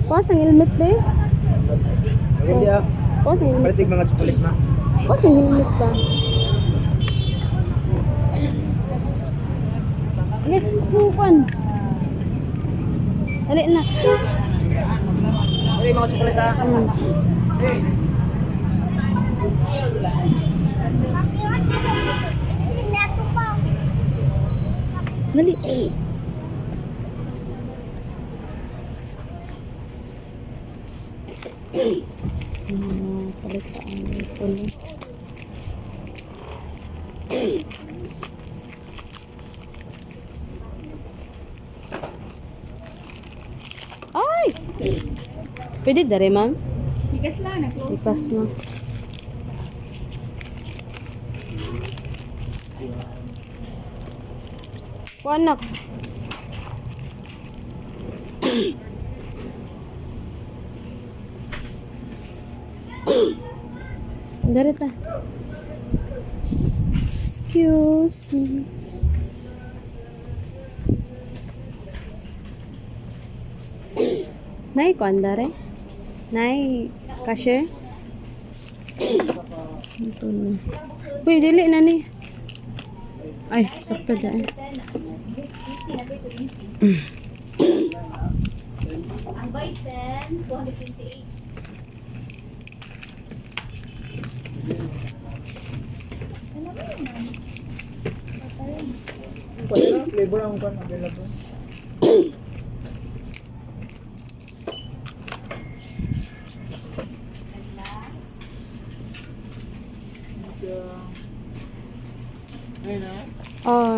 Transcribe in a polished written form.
Kuas ang helmet ba? Hindi ah. Kuas ang helmet. Palitig mga tsukulit na. Kuas ang helmet ba? Okay, kukuan. Dali na. Palitig mga tsukulit ah. Dali. Palitaan ito na. Ay! Pwede dari, ma'am? Bigas lang, nag-close. Ipas na. Anak. Dari ta. Excuse me. Nay ko andare. Nay cashier. Ito na. Uy, dili na ni. Ay, sakto dyan. Ang bison, 228. Flavor ang kan available. Ayun na. Oh.